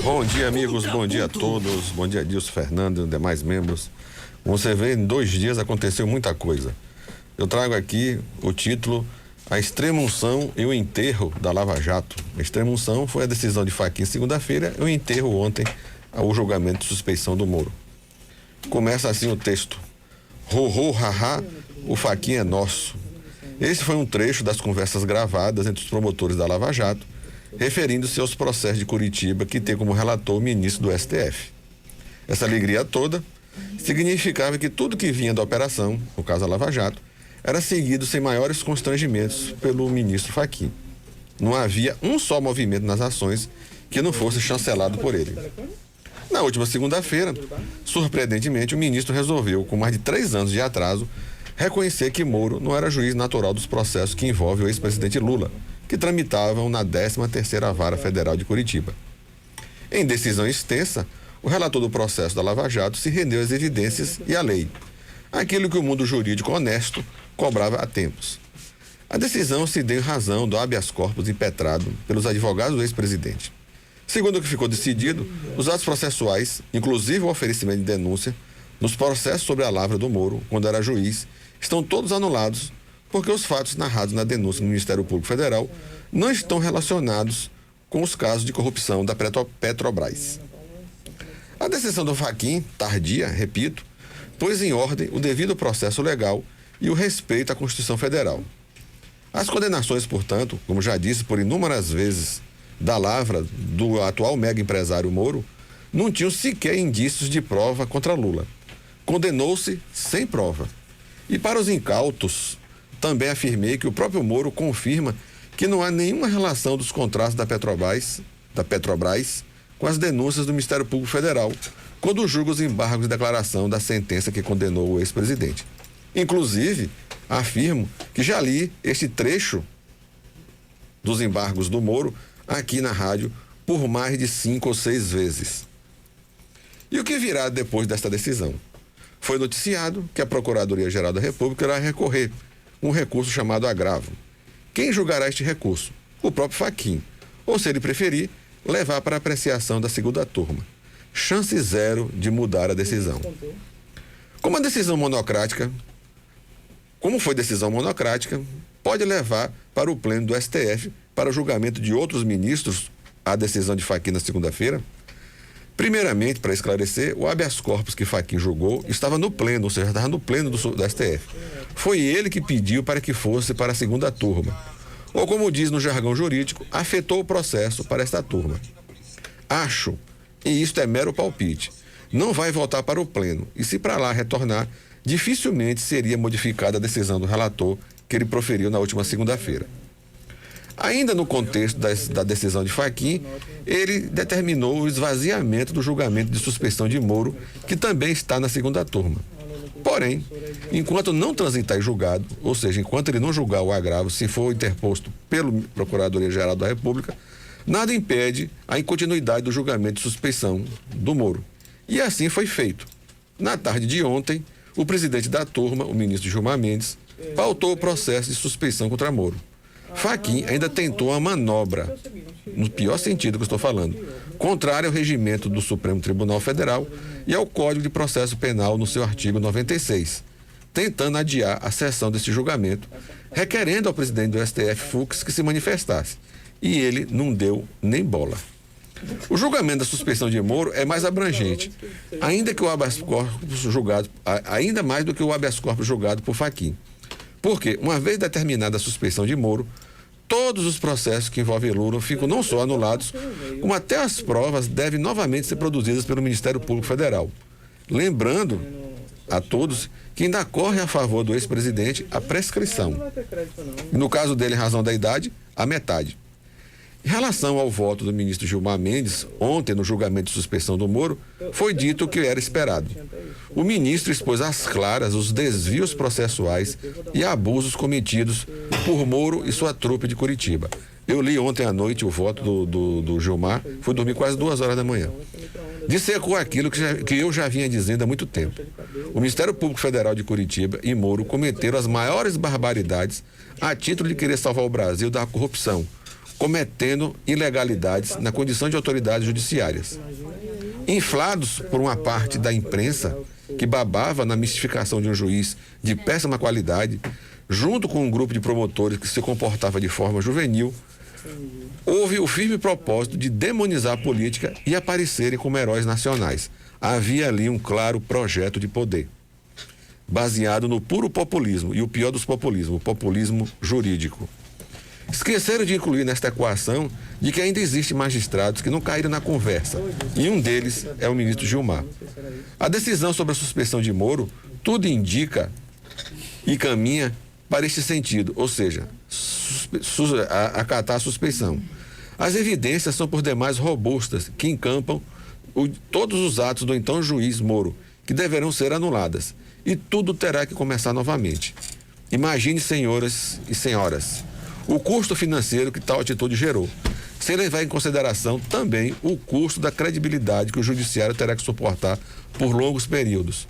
Bom dia, amigos, bom dia a todos, bom dia, Dilson, Fernando e demais membros. Como você vê, em 2 dias aconteceu muita coisa. Eu trago aqui o título A Extrema-Unção e o Enterro da Lava Jato. A Extrema-Unção foi a decisão de Fachin segunda-feira e o enterro ontem ao julgamento de suspeição do Moro. Começa assim o texto: Ho, ho, ha, ha, o Fachin é nosso. Esse foi um trecho das conversas gravadas entre os promotores da Lava Jato, referindo-se aos processos de Curitiba, que tem como relator o ministro do STF. Essa alegria toda significava que tudo que vinha da operação, no caso a Lava Jato, era seguido sem maiores constrangimentos pelo ministro Fachin. Não havia um só movimento nas ações que não fosse chancelado por ele. Na última segunda-feira, surpreendentemente, o ministro resolveu, com mais de 3 anos de atraso, reconhecer que Moro não era juiz natural dos processos que envolvem o ex-presidente Lula, que tramitavam na 13ª Vara Federal de Curitiba. Em decisão extensa, o relator do processo da Lava Jato se rendeu às evidências e à lei, aquilo que o mundo jurídico honesto cobrava há tempos. A decisão se deu em razão do habeas corpus impetrado pelos advogados do ex-presidente. Segundo o que ficou decidido, os atos processuais, inclusive o oferecimento de denúncia, nos processos sobre a lavra do Moro, quando era juiz, estão todos anulados, porque os fatos narrados na denúncia do Ministério Público Federal não estão relacionados com os casos de corrupção da Petrobras. A decisão do Fachin, tardia, repito, pôs em ordem o devido processo legal e o respeito à Constituição Federal. As condenações, portanto, como já disse por inúmeras vezes, da lavra do atual mega empresário Moro, não tinham sequer indícios de prova contra Lula. Condenou-se sem prova. E para os incautos, também afirmei que o próprio Moro confirma que não há nenhuma relação dos contratos da Petrobras com as denúncias do Ministério Público Federal, quando julga os embargos de declaração da sentença que condenou o ex-presidente. Inclusive, afirmo que já li este trecho dos embargos do Moro aqui na rádio por mais de 5 ou 6 vezes. E o que virá depois desta decisão? Foi noticiado que a Procuradoria-Geral da República irá recorrer um recurso chamado agravo. Quem julgará este recurso? O próprio Fachin. Ou, se ele preferir, levar para apreciação da segunda turma. Chance zero de mudar a decisão. Como foi decisão monocrática, pode levar para o pleno do STF para o julgamento de outros ministros a decisão de Fachin na segunda-feira. Primeiramente, para esclarecer, o habeas corpus que Fachin julgou estava no pleno, ou seja, estava no pleno do STF. Foi ele que pediu para que fosse para a segunda turma. Ou, como diz no jargão jurídico, afetou o processo para esta turma. Acho, e isto é mero palpite, não vai voltar para o pleno, e se para lá retornar, dificilmente seria modificada a decisão do relator que ele proferiu na última segunda-feira. Ainda no contexto da decisão de Fachin, ele determinou o esvaziamento do julgamento de suspeição de Moro, que também está na segunda turma. Porém, enquanto não transitar em julgado, ou seja, enquanto ele não julgar o agravo, se for interposto pelo Procuradoria-Geral da República, nada impede a incontinuidade do julgamento de suspeição do Moro. E assim foi feito. Na tarde de ontem, o presidente da turma, o ministro Gilmar Mendes, pautou o processo de suspeição contra Moro. Fachin ainda tentou uma manobra, no pior sentido que eu estou falando, contrária ao regimento do Supremo Tribunal Federal e ao Código de Processo Penal no seu artigo 96, tentando adiar a sessão desse julgamento, requerendo ao presidente do STF, Fux, que se manifestasse. E ele não deu nem bola. O julgamento da suspeição de Moro é mais abrangente, ainda mais do que o habeas corpus julgado por Fachin. Porque, uma vez determinada a suspeição de Moro, todos os processos que envolvem Lula ficam não só anulados, como até as provas devem novamente ser produzidas pelo Ministério Público Federal. Lembrando a todos que ainda corre a favor do ex-presidente a prescrição. E no caso dele, em razão da idade, a metade. Em relação ao voto do ministro Gilmar Mendes, ontem no julgamento de suspeição do Moro, foi dito o que era esperado. O ministro expôs às claras os desvios processuais e abusos cometidos por Moro e sua trupe de Curitiba. Eu li ontem à noite o voto do Gilmar, fui dormir quase 2 horas da manhã. Dissecou aquilo que eu já vinha dizendo há muito tempo. O Ministério Público Federal de Curitiba e Moro cometeram as maiores barbaridades a título de querer salvar o Brasil da corrupção, cometendo ilegalidades na condição de autoridades judiciárias. Inflados por uma parte da imprensa que babava na mistificação de um juiz de péssima qualidade, junto com um grupo de promotores que se comportava de forma juvenil, houve o firme propósito de demonizar a política e aparecerem como heróis nacionais. Havia ali um claro projeto de poder, baseado no puro populismo, e o pior dos populismos, o populismo jurídico. Esqueceram de incluir nesta equação de que ainda existem magistrados que não caíram na conversa, e um deles é o ministro Gilmar. A decisão sobre a suspeição de Moro, tudo indica e caminha para este sentido, ou seja, acatar a suspeição. As evidências são por demais robustas, que encampam todos os atos do então juiz Moro, que deverão ser anuladas, e tudo terá que começar novamente. Imagine, senhoras e senhoras, o custo financeiro que tal atitude gerou, sem levar em consideração também o custo da credibilidade que o judiciário terá que suportar por longos períodos.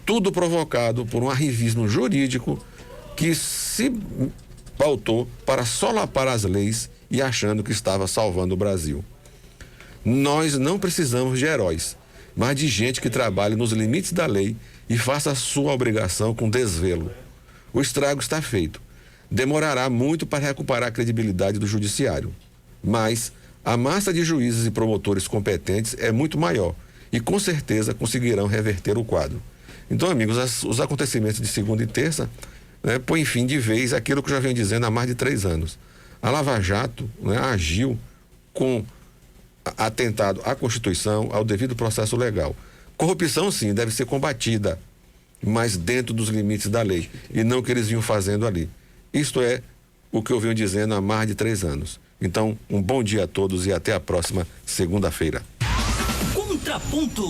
Tudo provocado por um arrivismo jurídico que se pautou para solapar as leis e achando que estava salvando o Brasil. Nós não precisamos de heróis, mas de gente que trabalhe nos limites da lei e faça a sua obrigação com desvelo. O estrago está feito. Demorará muito para recuperar a credibilidade do judiciário, mas a massa de juízes e promotores competentes é muito maior e com certeza conseguirão reverter o quadro. Então, amigos, os acontecimentos de segunda e terça, põe fim de vez aquilo que eu já venho dizendo há mais de 3 anos. A Lava Jato, agiu com atentado à Constituição, ao devido processo legal. Corrupção, sim, deve ser combatida, mas dentro dos limites da lei, e não o que eles vinham fazendo ali. Isto é o que eu venho dizendo há mais de 3 anos. Então, um bom dia a todos e até a próxima segunda-feira. Contraponto.